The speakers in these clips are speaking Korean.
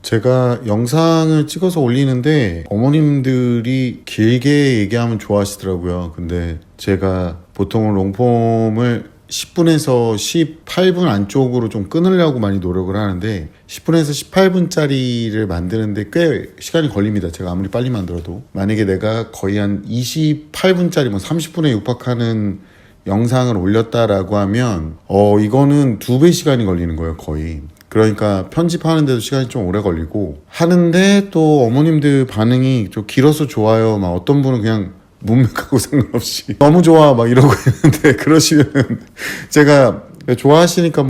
제가 영상을 찍어서 올리는데 어머님들이 길게 얘기하면 좋아하시더라고요. 근데 제가 보통은 롱폼을 10분에서 18분 안쪽으로 좀 끊으려고 많이 노력을 하는데 10분에서 18분짜리를 만드는데 꽤 시간이 걸립니다. 제가 아무리 빨리 만들어도. 만약에 내가 거의 한 28분짜리 30분에 육박하는 영상을 올렸다라고 하면 이거는 2배 시간이 걸리는 거예요, 거의. 그러니까 편집하는데도 시간이 좀 오래 걸리고 하는데 또 어머님들 반응이 좀 길어서 좋아요. 막 어떤 분은 그냥 문맥하고 상관없이 너무 좋아 막 이러고 있는데 그러시면 제가 좋아하시니까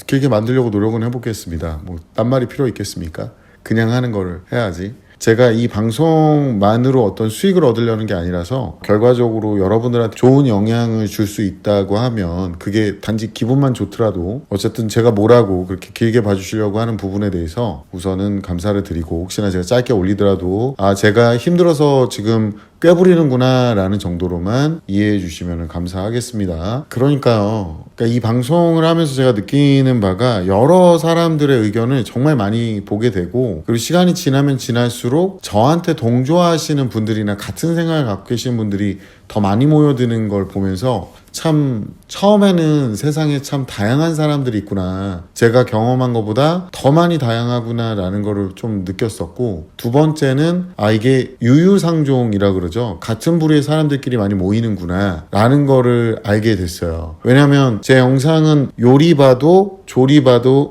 길게 만들려고 노력은 해보겠습니다. 딴 말이 필요 있겠습니까? 그냥 하는 거를 해야지. 제가 이 방송만으로 어떤 수익을 얻으려는 게 아니라서 결과적으로 여러분들한테 좋은 영향을 줄 수 있다고 하면 그게 단지 기분만 좋더라도 어쨌든 제가 뭐라고 그렇게 길게 봐주시려고 하는 부분에 대해서 우선은 감사를 드리고 혹시나 제가 짧게 올리더라도 제가 힘들어서 지금 꾀부리는구나 라는 정도로만 이해해 주시면 감사하겠습니다. 그러니까 이 방송을 하면서 제가 느끼는 바가 여러 사람들의 의견을 정말 많이 보게 되고 그리고 시간이 지나면 지날수록 저한테 동조하시는 분들이나 같은 생각을 갖고 계신 분들이 더 많이 모여드는 걸 보면서 참 처음에는 세상에 참 다양한 사람들이 있구나, 제가 경험한 것보다 더 많이 다양하구나 라는 거를 좀 느꼈었고, 두 번째는 이게 유유상종이라 그러죠. 같은 부류의 사람들끼리 많이 모이는구나 라는 거를 알게 됐어요. 왜냐면 제 영상은 요리 봐도 조리 봐도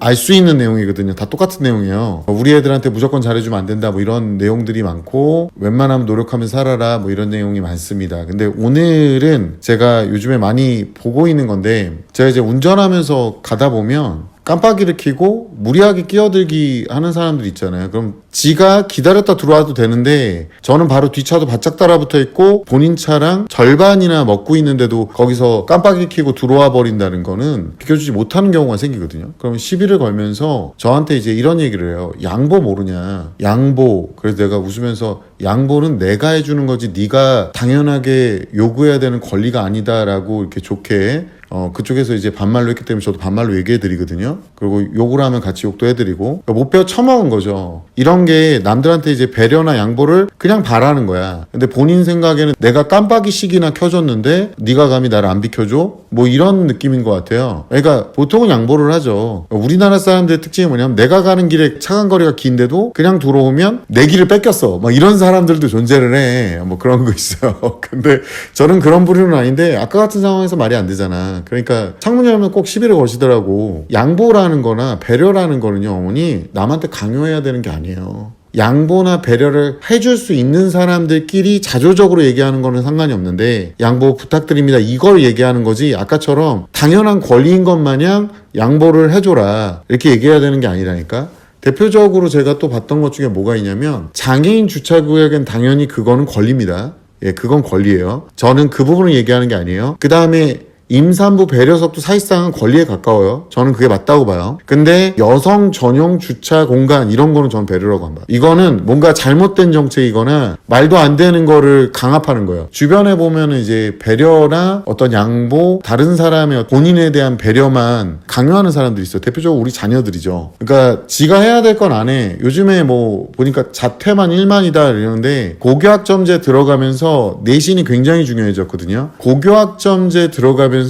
알 수 있는 내용이거든요. 다 똑같은 내용이에요. 우리 애들한테 무조건 잘해주면 안 된다 이런 내용들이 많고, 웬만하면 노력하면서 살아라 이런 내용이 많습니다. 근데 오늘은 제가 요즘에 많이 보고 있는 건데, 제가 이제 운전하면서 가다 보면 깜빡이를 켜고 무리하게 끼어들기 하는 사람들 있잖아요. 그럼 지가 기다렸다 들어와도 되는데 저는 바로 뒷차도 바짝 따라붙어 있고 본인 차랑 절반이나 먹고 있는데도 거기서 깜빡이 켜고 들어와 버린다는 거는 비켜주지 못하는 경우가 생기거든요. 그럼 시비를 걸면서 저한테 이제 이런 얘기를 해요. 양보 모르냐, 양보. 그래서 내가 웃으면서 양보는 내가 해주는 거지 네가 당연하게 요구해야 되는 권리가 아니다라고 이렇게 좋게 그쪽에서 이제 반말로 했기 때문에 저도 반말로 얘기해드리거든요. 그리고 욕을 하면 같이 욕도 해드리고, 못 배워 처먹은 거죠. 이런 게 남들한테 이제 배려나 양보를 그냥 바라는 거야. 근데 본인 생각에는 내가 깜빡이씩이나 켜줬는데 네가 감히 나를 안 비켜줘? 이런 느낌인 것 같아요. 그러니까 보통은 양보를 하죠. 우리나라 사람들의 특징이 뭐냐면 내가 가는 길에 차간 거리가 긴데도 그냥 들어오면 내 길을 뺏겼어 이런 사람들도 존재를 해. 그런 거 있어요. 근데 저는 그런 부류는 아닌데 아까 같은 상황에서 말이 안 되잖아. 그러니까 창문 열면 꼭 시비를 거시더라고. 양보라는 거나 배려라는 거는요, 어머니, 남한테 강요해야 되는 게 아니에요. 양보나 배려를 해줄 수 있는 사람들끼리 자조적으로 얘기하는 거는 상관이 없는데, 양보 부탁드립니다 이걸 얘기하는 거지, 아까처럼 당연한 권리인 것 마냥 양보를 해줘라 이렇게 얘기해야 되는 게 아니라니까. 대표적으로 제가 또 봤던 것 중에 뭐가 있냐면, 장애인 주차구역엔 당연히 그거는 권리입니다. 그건 권리예요. 저는 그 부분을 얘기하는 게 아니에요. 그 다음에 임산부 배려석도 사실상은 권리에 가까워요. 저는 그게 맞다고 봐요. 근데 여성 전용 주차 공간 이런 거는 저는 배려라고 합니다. 이거는 뭔가 잘못된 정책이거나 말도 안 되는 거를 강압하는 거예요. 주변에 보면은 이제 배려나 어떤 양보, 다른 사람의 본인에 대한 배려만 강요하는 사람들이 있어요. 대표적으로 우리 자녀들이죠. 그러니까 지가 해야 될 건 안 해. 요즘에 보니까 자퇴만 1만이다 이러는데, 고교학점제 들어가면서 내신이 굉장히 중요해졌거든요. 고교학점제 들어가면서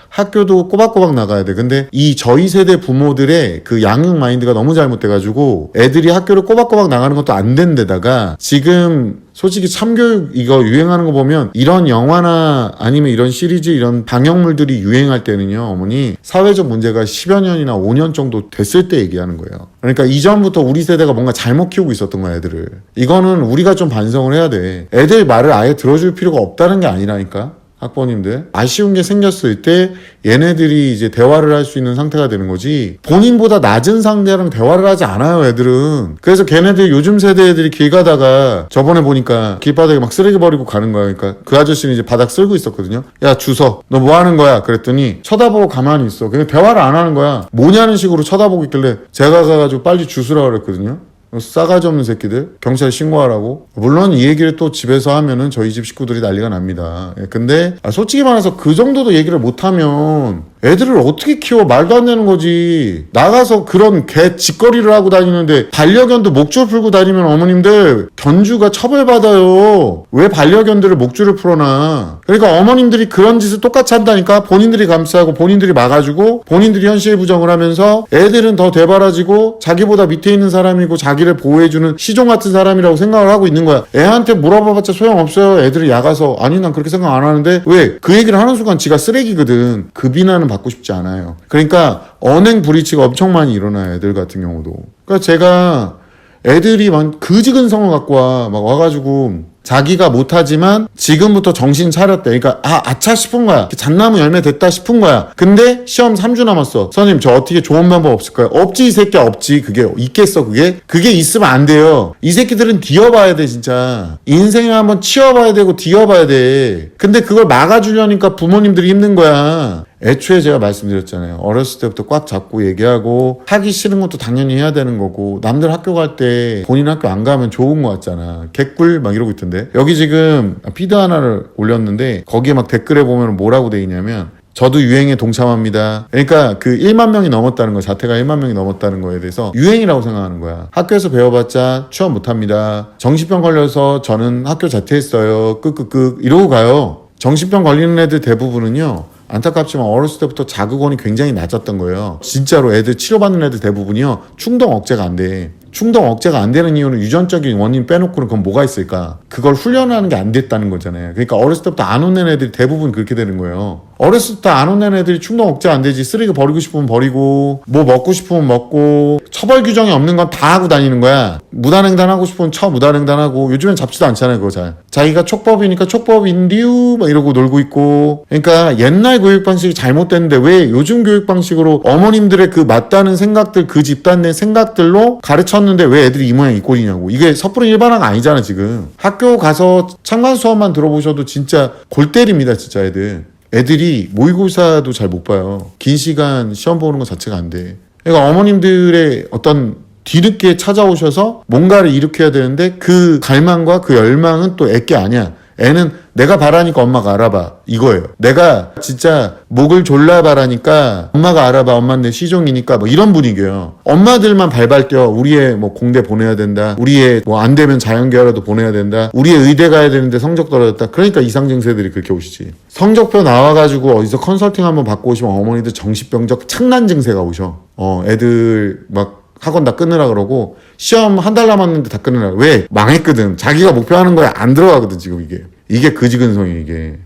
학교도 꼬박꼬박 나가야 돼. 근데 저희 세대 부모들의 그 양육 마인드가 너무 잘못돼가지고 애들이 학교를 꼬박꼬박 나가는 것도 안 된 데다가, 지금 솔직히 참교육 이거 유행하는 거 보면 이런 영화나 아니면 이런 시리즈, 이런 방영물들이 유행할 때는요, 어머니, 사회적 문제가 10여 년이나 5년 정도 됐을 때 얘기하는 거예요. 그러니까 이전부터 우리 세대가 뭔가 잘못 키우고 있었던 거야, 애들을. 이거는 우리가 좀 반성을 해야 돼. 애들 말을 아예 들어줄 필요가 없다는 게 아니라니까. 학부모님들, 아쉬운 게 생겼을 때 얘네들이 이제 대화를 할 수 있는 상태가 되는 거지, 본인보다 낮은 상대랑 대화를 하지 않아요, 애들은. 그래서 걔네들, 요즘 세대 애들이 길 가다가 저번에 보니까 길바닥에 막 쓰레기 버리고 가는 거야. 그러니까 그 아저씨는 이제 바닥 쓸고 있었거든요. 야, 주서, 너 뭐 하는 거야? 그랬더니 쳐다보고 가만히 있어. 그냥 대화를 안 하는 거야. 뭐냐는 식으로 쳐다보고 있길래 제가 가가지고 빨리 주스라고 그랬거든요. 싸가지 없는 새끼들, 경찰에 신고하라고. 물론 이 얘기를 또 집에서 하면은 저희 집 식구들이 난리가 납니다. 근데 솔직히 말해서 그 정도도 얘기를 못하면 애들을 어떻게 키워? 말도 안 되는 거지. 나가서 그런 개 짓거리를 하고 다니는데 반려견도 목줄 풀고 다니면 어머님들 견주가 처벌받아요. 왜 반려견들을 목줄을 풀어놔? 그러니까 어머님들이 그런 짓을 똑같이 한다니까. 본인들이 감싸고 본인들이 막아주고 본인들이 현실부정을 하면서 애들은 더 대바라지고 자기보다 밑에 있는 사람이고 자기를 보호해주는 시종 같은 사람이라고 생각을 하고 있는 거야. 애한테 물어봐봤자 소용없어요. 애들이 야가서. 아니 난 그렇게 생각 안 하는데 왜? 그 얘기를 하는 순간 지가 쓰레기거든. 그 비난은 받고 싶지 않아요. 그러니까 언행 불이치가 엄청 많이 일어나요. 애들 같은 경우도. 그러니까 제가 애들이 막 그지근성을 갖고 막 와가지고 자기가 못하지만 지금부터 정신 차렸대. 그러니까 아차 싶은 거야. 잣나무 열매 됐다 싶은 거야. 근데 시험 3주 남았어. 선생님 저 어떻게 좋은 방법 없을까요? 없지 이 새끼야. 없지. 그게 있겠어 그게? 그게 있으면 안 돼요. 이 새끼들은 뒤어봐야 돼 진짜. 인생에 한번 치워봐야 되고 뒤어봐야 돼. 근데 그걸 막아주려니까 부모님들이 힘든 거야. 애초에 제가 말씀드렸잖아요. 어렸을 때부터 꽉 잡고 얘기하고 하기 싫은 것도 당연히 해야 되는 거고 남들 학교 갈 때 본인 학교 안 가면 좋은 거 같잖아. 개꿀 막 이러고 있던데. 여기 지금 피드 하나를 올렸는데 거기에 막 댓글에 보면 뭐라고 돼 있냐면 저도 유행에 동참합니다. 그러니까 그 1만 명이 넘었다는 거, 자퇴가 1만 명이 넘었다는 거에 대해서 유행이라고 생각하는 거야. 학교에서 배워봤자 취업 못합니다. 정신병 걸려서 저는 학교 자퇴했어요. 끄끄끄 이러고 가요. 정신병 걸리는 애들 대부분은요. 안타깝지만 어렸을 때부터 자극원이 굉장히 낮았던 거예요. 진짜로 애들 치료받는 애들 대부분이요. 충동 억제가 안 돼. 충동 억제가 안 되는 이유는 유전적인 원인 빼놓고는 그건 뭐가 있을까? 그걸 훈련하는 게 안 됐다는 거잖아요. 그러니까 어렸을 때부터 안 혼낸 애들이 대부분 그렇게 되는 거예요. 어렸을 때 안 혼낸 애들이 충동 억제 안 되지. 쓰레기 버리고 싶으면 버리고 뭐 먹고 싶으면 먹고 처벌 규정이 없는 건 다 하고 다니는 거야. 무단횡단 하고 싶으면 무단횡단 하고 요즘엔 잡지도 않잖아요. 그거 잘. 자기가 촉법이니까 촉법인디우 막 이러고 놀고 있고. 그러니까 옛날 교육 방식이 잘못됐는데 왜 요즘 교육 방식으로 어머님들의 그 맞다는 생각들 그 집단 내 생각들로 가르쳤는데 왜 애들이 이 모양 이 꼴이냐고. 이게 섣부른 일반화가 아니잖아 지금. 학교 가서 참관 수업만 들어보셔도 진짜 골 때립니다 진짜 애들. 애들이 모의고사도 잘 못 봐요. 긴 시간 시험 보는 것 자체가 안 돼. 그러니까 어머님들의 어떤 뒤늦게 찾아오셔서 뭔가를 일으켜야 되는데 그 갈망과 그 열망은 또 애게 아니야. 애는 내가 바라니까 엄마가 알아봐 이거예요. 내가 진짜 목을 졸라 바라니까 엄마가 알아봐. 엄마는 내 시종이니까 뭐 이런 분위기예요. 엄마들만 발발 뛰어. 우리의 뭐 공대 보내야 된다. 우리의 뭐 안 되면 자연계라도 보내야 된다. 우리의 의대 가야 되는데 성적 떨어졌다. 그러니까 이상 증세들이 그렇게 오시지. 성적표 나와가지고 어디서 컨설팅 한번 받고 오시면 어머니들 정신병적 창난 증세가 오셔. 애들 막 학원 다 끊으라 그러고 시험 한 달 남았는데 다 끊으라. 왜? 망했거든. 자기가 목표하는 거에 안 들어가거든 지금 이게 그지근성이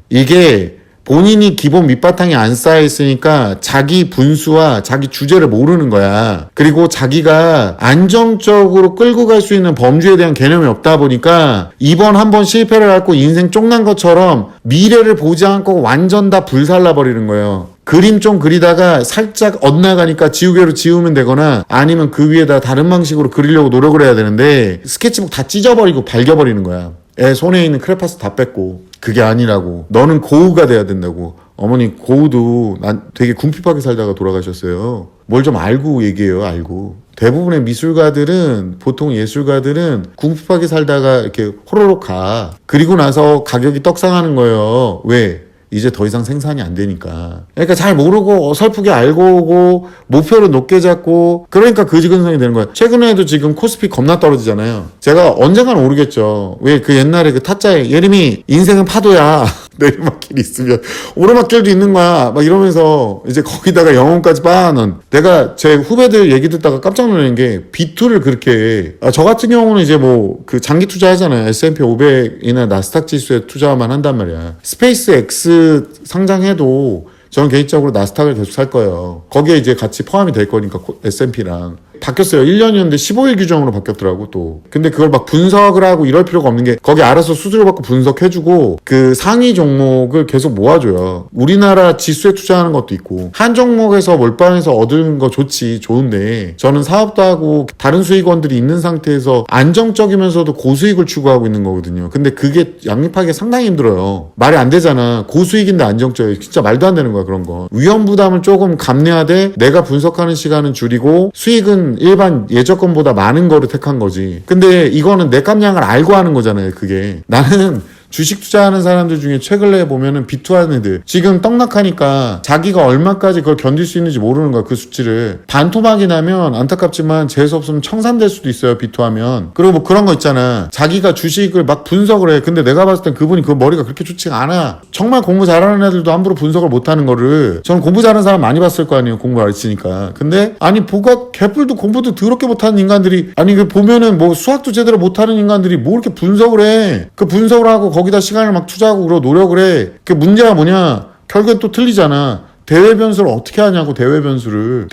이게 본인이 기본 밑바탕이 안 쌓여 있으니까 자기 분수와 자기 주제를 모르는 거야. 그리고 자기가 안정적으로 끌고 갈 수 있는 범주에 대한 개념이 없다 보니까 이번 한번 실패를 하고 인생 쫑난 것처럼 미래를 보지 않고 완전 다 불살라 버리는 거예요. 그림 좀 그리다가 살짝 엇나가니까 지우개로 지우면 되거나 아니면 그 위에다 다른 방식으로 그리려고 노력을 해야 되는데 스케치북 다 찢어버리고 발겨버리는 거야. 애 손에 있는 크레파스 다 뺐고. 그게 아니라고. 너는 고우가 돼야 된다고. 어머니 고우도 난 되게 궁핍하게 살다가 돌아가셨어요. 뭘 좀 알고 얘기해요. 알고. 대부분의 미술가들은 보통 예술가들은 궁핍하게 살다가 이렇게 호로록 가. 그리고 나서 가격이 떡상하는 거예요. 왜? 이제 더 이상 생산이 안 되니까. 그러니까 잘 모르고 어설프게 알고 오고 목표를 높게 잡고 그러니까 그지근성이 되는 거야. 최근에도 지금 코스피 겁나 떨어지잖아요. 제가 언젠가는 오르겠죠. 왜 그 옛날에 그 타짜에 예림이 인생은 파도야. 내리막길이 있으면 오르막길도 있는 거야. 막 이러면서 이제 거기다가 영혼까지 빻아는. 내가 제 후배들 얘기 듣다가 깜짝 놀란 게 B2를 그렇게 해. 저 같은 경우는 이제 뭐 그 장기 투자하잖아요. S&P 500이나 나스닥 지수에 투자만 한단 말이야. 스페이스 X 상장해도 저는 개인적으로 나스닥을 계속 살 거예요. 거기에 이제 같이 포함이 될 거니까 S&P랑. 바뀌었어요. 1년이었는데 15일 규정으로 바뀌었더라고 또. 근데 그걸 막 분석을 하고 이럴 필요가 없는 게 거기 알아서 수수료 받고 분석해주고 그 상위 종목을 계속 모아줘요. 우리나라 지수에 투자하는 것도 있고 한 종목에서 몰빵해서 얻은 거 좋은데 저는 사업도 하고 다른 수익원들이 있는 상태에서 안정적이면서도 고수익을 추구하고 있는 거거든요. 근데 그게 양립하기가 상당히 힘들어요. 말이 안 되잖아. 고수익인데 안정적이야. 진짜 말도 안 되는 거야 그런 거. 위험 부담을 조금 감내하되 내가 분석하는 시간은 줄이고 수익은 일반 예적금보다 많은 거를 택한 거지. 근데 이거는 내 값량을 알고 하는 거잖아요. 그게 나는 주식 투자하는 사람들 중에 최근에 보면은 비투하는 애들 지금 떡락하니까 자기가 얼마까지 그걸 견딜 수 있는지 모르는 거야. 그 수치를. 반토막이 나면 안타깝지만 재수 없으면 청산될 수도 있어요. 비투하면. 그리고 뭐 그런 거 있잖아. 자기가 주식을 막 분석을 해. 근데 내가 봤을 땐 그분이 그 머리가 그렇게 좋지가 않아. 정말 공부 잘하는 애들도 함부로 분석을 못하는 거를 저는 공부 잘하는 사람 많이 봤을 거 아니에요. 공부 가르치니까. 근데 아니 보가 개뿔도 공부도 더럽게 못하는 인간들이 아니 그 보면은 뭐 수학도 제대로 못하는 인간들이 뭐 이렇게 분석을 해. 그 분석을 하고 거기다 시간을 막 투자하고 그러고 노력을 해. 그 문제가 뭐냐? 결국엔 또 틀리잖아. 대외 변수를 어떻게 하냐고. 대외 변수를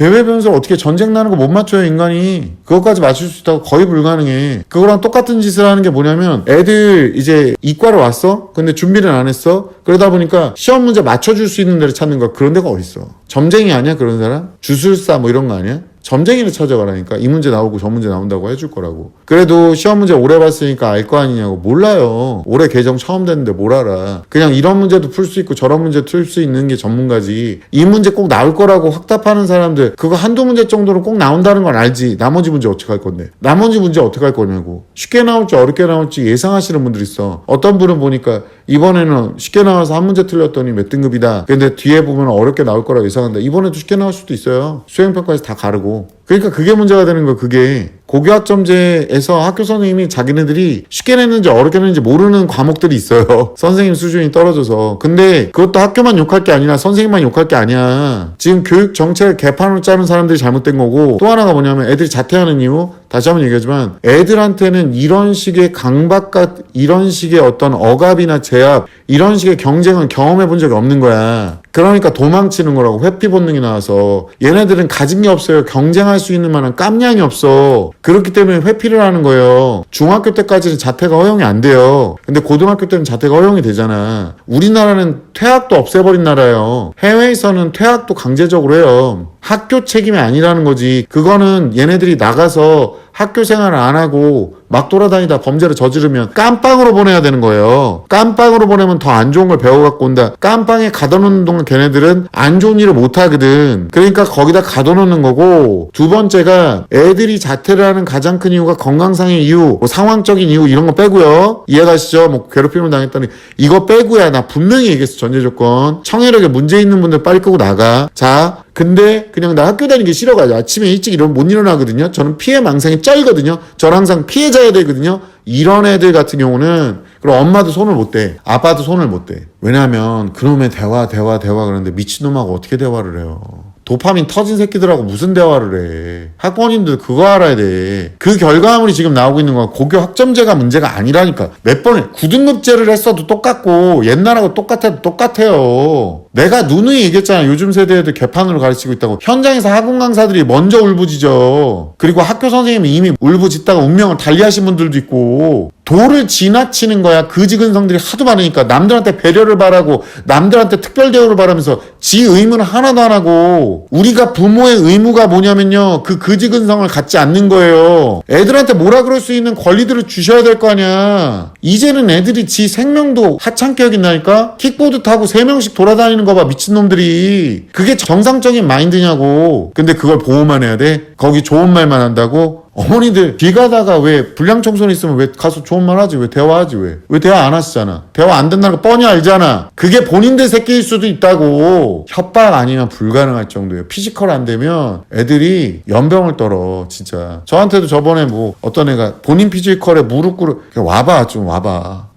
어떻게 전쟁 나는 거 못 맞춰요. 인간이 그것까지 맞출 수 있다고 거의 불가능해. 그거랑 똑같은 짓을 하는 게 뭐냐면 애들 이제 이과를 왔어 근데 준비를 안 했어. 그러다 보니까 시험 문제 맞춰줄 수 있는 데를 찾는 거야. 그런 데가 어딨어. 점쟁이 아니야 그런 사람? 주술사 뭐 이런 거 아니야? 점쟁이를 찾아가라니까. 이 문제 나오고 저 문제 나온다고 해줄 거라고. 그래도 시험 문제 오래 봤으니까 알 거 아니냐고. 몰라요. 올해 개정 처음 됐는데 뭘 알아. 그냥 이런 문제도 풀 수 있고 저런 문제 풀 수 있는 게 전문가지. 이 문제 꼭 나올 거라고 확답하는 사람들 그거 한두 문제 정도는 꼭 나온다는 건 알지. 나머지 문제 어떻게 할 건데. 나머지 문제 어떻게 할 거냐고. 쉽게 나올지 어렵게 나올지 예상하시는 분들 있어. 어떤 분은 보니까 이번에는 쉽게 나와서 한 문제 틀렸더니 몇 등급이다. 근데 뒤에 보면 어렵게 나올 거라고 예상한다. 이번에도 쉽게 나올 수도 있어요. 수행평가에서 다 가르고. 그러니까 그게 문제가 되는 거야. 그게 고교학점제에서 학교 선생님이 자기네들이 쉽게 냈는지 어렵게 냈는지 모르는 과목들이 있어요. 선생님 수준이 떨어져서. 근데 그것도 학교만 욕할 게 아니라 선생님만 욕할 게 아니야. 지금 교육 정책을 개판으로 짜는 사람들이 잘못된 거고 또 하나가 뭐냐면 애들이 자퇴하는 이유 다시 한번 얘기하지만 애들한테는 이런 식의 강박과 이런 식의 어떤 억압이나 제압 이런 식의 경쟁은 경험해 본 적이 없는 거야. 그러니까 도망치는 거라고. 회피 본능이 나와서. 얘네들은 가진 게 없어요. 경쟁할 수 있는 만한 깜냥이 없어. 그렇기 때문에 회피를 하는 거예요. 중학교 때까지는 자퇴가 허용이 안 돼요. 근데 고등학교 때는 자퇴가 허용이 되잖아. 우리나라는 퇴학도 없애버린 나라예요. 해외에서는 퇴학도 강제적으로 해요. 학교 책임이 아니라는 거지. 그거는 얘네들이 나가서 학교 생활을 안 하고 막 돌아다니다 범죄를 저지르면 깜빵으로 보내야 되는 거예요. 깜빵으로 보내면 더 안 좋은 걸 배워갖고 온다. 깜빵에 가둬놓는 동안 걔네들은 안 좋은 일을 못 하거든. 그러니까 거기다 가둬놓는 거고. 두 번째가 애들이 자퇴를 하는 가장 큰 이유가 건강상의 이유, 뭐 상황적인 이유 이런 거 빼고요. 이해가시죠? 뭐 괴롭힘을 당했다니 이거 빼고야. 나 분명히 얘기했어. 전제 조건. 청해력에 문제 있는 분들 빨리 끄고 나가. 자, 근데 그냥 나 학교 다니기 싫어가지고 아침에 일찍 이러면 못 일어나거든요. 저는 피해 망상이 쩔거든요. 저는 항상 피해자야 되거든요. 이런 애들 같은 경우는 그리고 엄마도 손을 못 대. 아빠도 손을 못 대. 왜냐면 그놈의 대화 그러는데 미친놈하고 어떻게 대화를 해요. 도파민 터진 새끼들하고 무슨 대화를 해. 학부모님들 그거 알아야 돼. 그 결과물이 지금 나오고 있는 건 고교 학점제가 문제가 아니라니까. 몇 번에 9등급제를 했어도 똑같고 옛날하고 똑같아도 똑같아요. 내가 누누이 얘기했잖아. 요즘 세대 애들 개판으로 가르치고 있다고. 현장에서 학원 강사들이 먼저 울부짖어. 그리고 학교 선생님이 이미 울부짖다가 운명을 달리하신 분들도 있고. 도를 지나치는 거야. 그지근성들이 하도 많으니까. 남들한테 배려를 바라고 남들한테 특별 대우를 바라면서 지 의무는 하나도 안 하고. 우리가 부모의 의무가 뭐냐면요, 그 그지근성을 갖지 않는 거예요. 애들한테 뭐라 그럴 수 있는 권리들을 주셔야 될 거 아니야. 이제는 애들이 지 생명도 하찮게 여긴다니까. 킥보드 타고 3명씩 돌아다니는 거 봐. 미친놈들이. 그게 정상적인 마인드냐고. 근데 그걸 보호만 해야 돼? 거기 좋은 말만 한다고? 어머니들 길 가다가 왜 불량 청소년 있으면 왜 가서 좋은 말 하지? 왜 대화하지? 왜 대화 안 하시잖아. 대화 안 된다는 거 뻔히 알잖아. 그게 본인들 새끼일 수도 있다고. 협박 아니면 불가능할 정도예요. 피지컬 안 되면 애들이 연병을 떨어. 진짜 저한테도 저번에 뭐 어떤 애가 본인 피지컬에 무릎 꿇어. 와봐 좀 와봐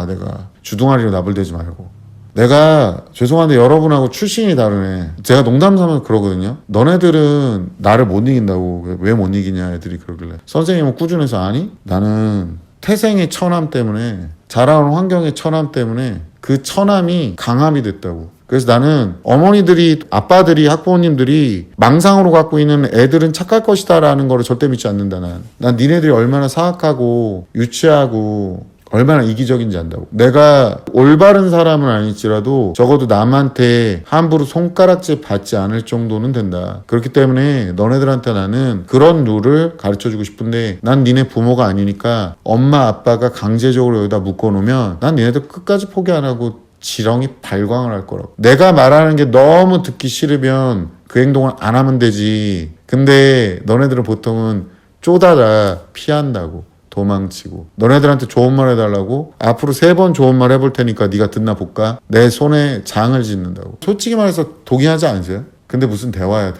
내가 주둥아리로 나불대지 말고. 내가 죄송한데 여러분하고 출신이 다르네. 제가 농담삼아 그러거든요. 너네들은 나를 못 이긴다고. 왜 못 이기냐 애들이 그러길래. 선생님은 꾸준해서 아니? 나는 태생의 처남 때문에 자라온 환경의 처남 때문에 그 처남이 강함이 됐다고. 그래서 나는 어머니들이 아빠들이 학부모님들이 망상으로 갖고 있는 애들은 착할 것이다 라는 거를 절대 믿지 않는다. 난 니네들이 얼마나 사악하고 유치하고 얼마나 이기적인지 안다고. 내가 올바른 사람은 아닐지라도 적어도 남한테 함부로 손가락질 받지 않을 정도는 된다. 그렇기 때문에 너네들한테 나는 그런 룰을 가르쳐주고 싶은데 난 니네 부모가 아니니까 엄마 아빠가 강제적으로 여기다 묶어놓으면 난 니네들 끝까지 포기 안 하고 지렁이 발광을 할 거라고. 내가 말하는 게 너무 듣기 싫으면 그 행동을 안 하면 되지. 근데 너네들은 보통은 쪼다다 피한다고. 도망치고 너네들한테 좋은 말 해달라고 앞으로 3번 좋은 말 해볼 테니까 네가 듣나 볼까? 내 손에 장을 짓는다고. 솔직히 말해서 동의하지 않으세요? 근데 무슨 대화야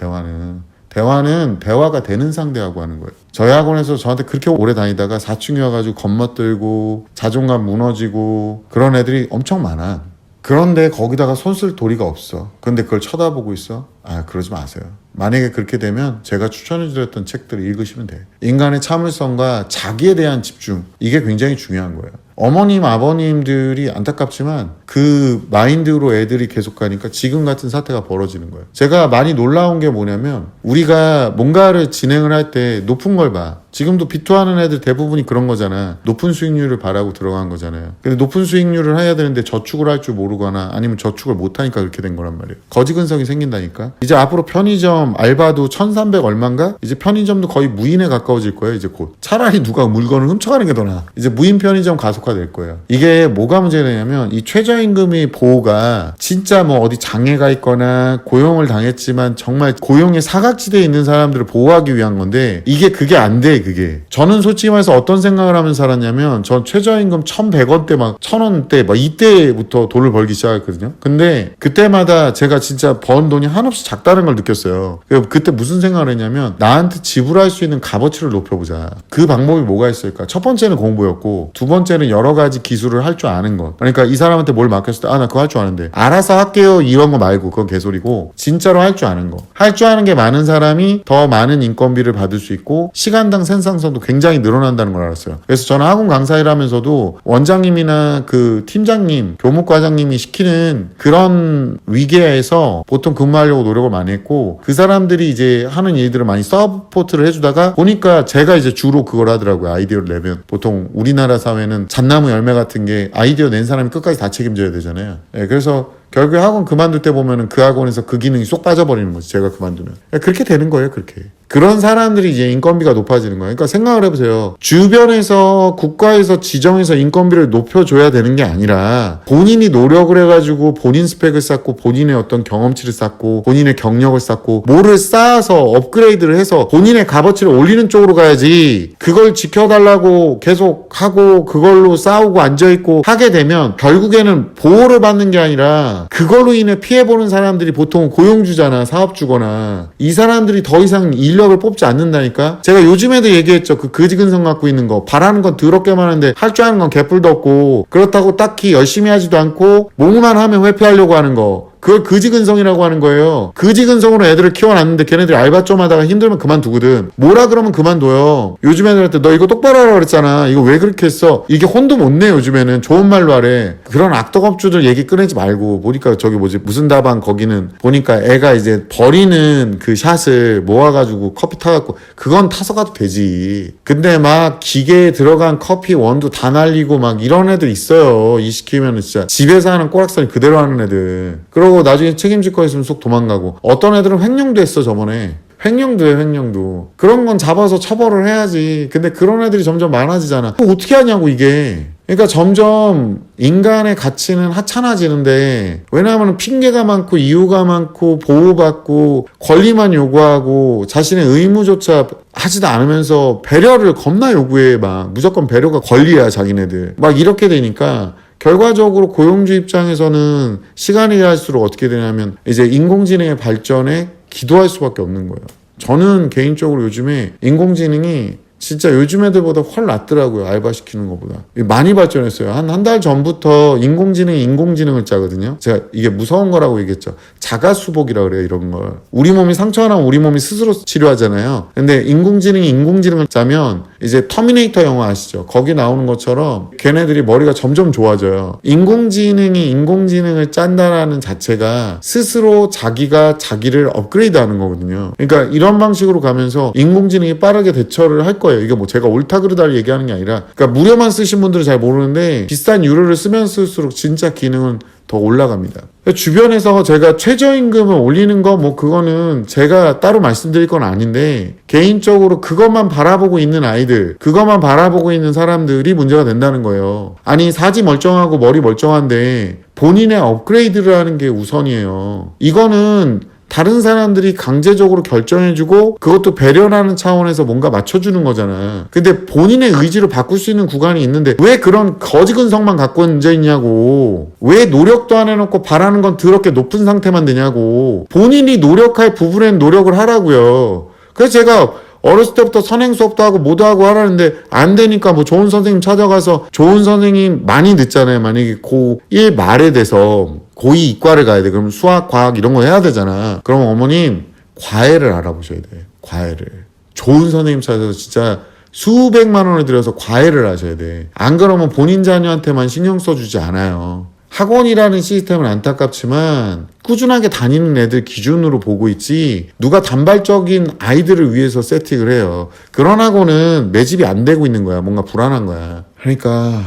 대화는 대화가 되는 상대하고 하는 거예요. 저희 학원에서 저한테 그렇게 오래 다니다가 사춘기 와가지고 겁먹들고 자존감 무너지고 그런 애들이 엄청 많아. 그런데 거기다가 손 쓸 도리가 없어. 근데 그걸 쳐다보고 있어? 그러지 마세요. 만약에 그렇게 되면 제가 추천해드렸던 책들을 읽으시면 돼요. 인간의 참을성과 자기에 대한 집중, 이게 굉장히 중요한 거예요. 어머님, 아버님들이 안타깝지만 그 마인드로 애들이 계속 가니까 지금 같은 사태가 벌어지는 거예요. 제가 많이 놀라운 게 뭐냐면 우리가 뭔가를 진행을 할 때 높은 걸 봐. 지금도 비투하는 애들 대부분이 그런 거잖아. 높은 수익률을 바라고 들어간 거잖아요. 근데 높은 수익률을 해야 되는데 저축을 할 줄 모르거나 아니면 저축을 못하니까 그렇게 된 거란 말이에요. 거지근성이 생긴다니까. 이제 앞으로 편의점 알바도 1300 얼마인가? 이제 편의점도 거의 무인에 가까워질 거예요. 이제 곧. 차라리 누가 물건을 훔쳐가는 게 더 나아. 이제 무인 편의점 가속화될 거예요. 이게 뭐가 문제가 되냐면 이 최저임금의 보호가 진짜 뭐 어디 장애가 있거나 고용을 당했지만 정말 고용의 사각지대에 있는 사람들을 보호하기 위한 건데 이게 그게 안 돼. 그게 저는 솔직히 말해서 어떤 생각을 하면서 살았냐면 전 최저임금 1100원대 막 1000원대 막 이때부터 돈을 벌기 시작했거든요. 근데 그때마다 제가 진짜 번 돈이 한없이 작다는 걸 느꼈어요. 그때 무슨 생각을 했냐면 나한테 지불할 수 있는 값어치를 높여보자. 그 방법이 뭐가 있을까? 첫 번째는 공부였고 두 번째는 여러 가지 기술을 할 줄 아는 것. 그러니까 이 사람한테 뭘 맡겼을 때 나 그거 할 줄 아는데 알아서 할게요 이런 거 말고 그건 개소리고 진짜로 할 줄 아는 거. 할 줄 아는 게 많은 사람이 더 많은 인건비를 받을 수 있고 시간당 생산성도 굉장히 늘어난다는 걸 알았어요. 그래서 저는 학원 강사 일하면서도 원장님이나 그 팀장님, 교목과장님이 시키는 그런 위계에서 보통 근무하려고 노력을 많이 했고 그 사람들이 이제 하는 일들을 많이 서포트를 해주다가 보니까 제가 이제 주로 그걸 하더라고요. 아이디어를 내면 보통 우리나라 사회는 잣나무 열매 같은 게 아이디어 낸 사람이 끝까지 다 책임져야 되잖아요. 그래서 결국에 학원 그만둘 때 보면은 그 학원에서 그 기능이 쏙 빠져버리는 거지. 제가 그만두면. 그렇게 되는 거예요. 그렇게. 그런 사람들이 이제 인건비가 높아지는 거예요. 그러니까 생각을 해보세요. 주변에서 국가에서 지정해서 인건비를 높여줘야 되는 게 아니라 본인이 노력을 해가지고 본인 스펙을 쌓고 본인의 어떤 경험치를 쌓고 본인의 경력을 쌓고 뭐를 쌓아서 업그레이드를 해서 본인의 값어치를 올리는 쪽으로 가야지. 그걸 지켜달라고 계속 하고 그걸로 싸우고 앉아있고 하게 되면 결국에는 보호를 받는 게 아니라 그걸로 인해 피해보는 사람들이 보통 고용주잖아, 사업주거나. 이 사람들이 더 이상 인력을 뽑지 않는다니까. 제가 요즘에도 얘기했죠. 그 거지근성 갖고 있는 거. 바라는 건 더럽게 많은데 할 줄 아는 건 개뿔도 없고 그렇다고 딱히 열심히 하지도 않고 뭐만 하면 회피하려고 하는 거. 그걸 거지근성이라고 하는 거예요. 거지근성으로 애들을 키워놨는데 걔네들이 알바 좀 하다가 힘들면 그만두거든. 뭐라 그러면 그만둬요. 요즘 애들한테 너 이거 똑바로 하라고 그랬잖아. 이거 왜 그렇게 했어? 이게 혼도 못 내 요즘에는. 좋은 말로 하래. 그런 악덕업주들 얘기 꺼내지 말고 보니까 저기 뭐지 무슨 다방 거기는 보니까 애가 이제 버리는 그 샷을 모아가지고 커피 타갖고 그건 타서 가도 되지. 근데 막 기계에 들어간 커피 원두 다 날리고 막 이런 애들 있어요. 이 시키면은 진짜 집에서 하는 꼬락서리 그대로 하는 애들. 그러고 나중에 책임질 거 있으면 쏙 도망가고. 어떤 애들은 횡령도 했어 저번에. 횡령도 해 횡령도. 그런 건 잡아서 처벌을 해야지. 근데 그런 애들이 점점 많아지잖아. 어떻게 하냐고 이게. 그러니까 점점 인간의 가치는 하찮아지는데 왜냐하면 핑계가 많고 이유가 많고 보호받고 권리만 요구하고 자신의 의무조차 하지도 않으면서 배려를 겁나 요구해. 막 무조건 배려가 권리야 자기네들. 막 이렇게 되니까 결과적으로 고용주 입장에서는 시간이 갈수록 어떻게 되냐면 이제 인공지능의 발전에 기도할 수밖에 없는 거예요. 저는 개인적으로 요즘에 인공지능이 진짜 요즘 애들보다 훨 낫더라고요. 알바시키는 것보다. 많이 발전했어요. 한 달 전부터 인공지능이 인공지능을 짜거든요. 제가 이게 무서운 거라고 얘기했죠. 자가수복이라고 그래요. 이런 걸. 우리 몸이 상처가 나면 우리 몸이 스스로 치료하잖아요. 근데 인공지능이 인공지능을 짜면 이제 터미네이터 영화 아시죠? 거기 나오는 것처럼 걔네들이 머리가 점점 좋아져요. 인공지능이 인공지능을 짠다라는 자체가 스스로 자기가 자기를 업그레이드하는 거거든요. 그러니까 이런 방식으로 가면서 인공지능이 빠르게 대처를 할 거예요. 이게 뭐 제가 옳다 그르다를 얘기하는 게 아니라 그러니까 무료만 쓰신 분들은 잘 모르는데 비싼 유료를 쓰면 쓸수록 진짜 기능은 더 올라갑니다. 주변에서 제가 최저임금을 올리는 거 뭐 그거는 제가 따로 말씀드릴 건 아닌데 개인적으로 그것만 바라보고 있는 아이들 그것만 바라보고 있는 사람들이 문제가 된다는 거예요. 아니 사지 멀쩡하고 머리 멀쩡한데 본인의 업그레이드를 하는 게 우선이에요. 이거는 다른 사람들이 강제적으로 결정해주고 그것도 배려하는 차원에서 뭔가 맞춰주는 거잖아. 근데 본인의 의지로 바꿀 수 있는 구간이 있는데 왜 그런 거지 근성만 갖고 앉아있냐고. 왜 노력도 안 해놓고 바라는 건 더럽게 높은 상태만 되냐고. 본인이 노력할 부분엔 노력을 하라고요. 그래서 제가 어렸을 때부터 선행 수업도 하고 뭐도 하고 하라는데 안 되니까 뭐 좋은 선생님 찾아가서 좋은 선생님 많이 늦잖아요. 만약에 고1 말에 돼서 고2 이과를 가야 돼. 그럼 수학, 과학 이런 거 해야 되잖아. 그럼 어머님 과외를 알아보셔야 돼. 과외를. 좋은 선생님 찾아서 진짜 수백만 원을 들여서 과외를 하셔야 돼. 안 그러면 본인 자녀한테만 신경 써주지 않아요. 학원이라는 시스템은 안타깝지만 꾸준하게 다니는 애들 기준으로 보고 있지 누가 단발적인 아이들을 위해서 세팅을 해요. 그런 학원은 매집이 안 되고 있는 거야. 뭔가 불안한 거야. 그러니까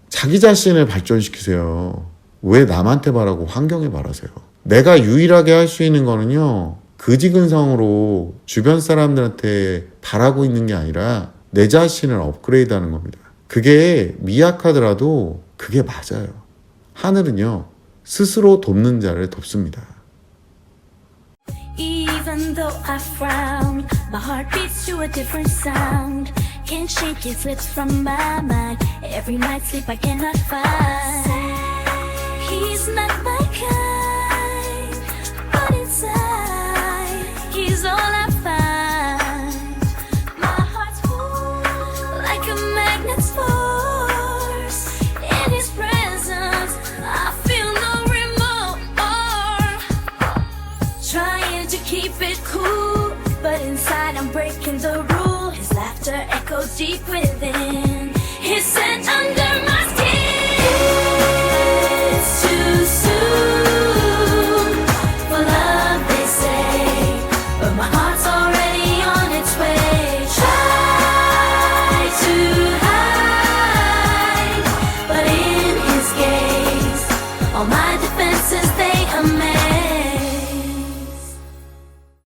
자기 자신을 발전시키세요. 왜 남한테 바라고 환경에 바라세요. 내가 유일하게 할 수 있는 거는요. 그지근성으로 주변 사람들한테 바라고 있는 게 아니라 내 자신을 업그레이드하는 겁니다. 그게 미약하더라도 그게 맞아요. 하늘은요, 스스로 돕는 자를 돕습니다. Even though I frown, my heart beats to a different sound. Can't shake it, slips from my mind. Every night sleep I cannot find. He's not my kind, but inside he's all I find. My heart's full like a magnet's force. In his presence I feel no remorse. Trying to keep it cool, but inside I'm breaking the rule. His laughter echoes deep within.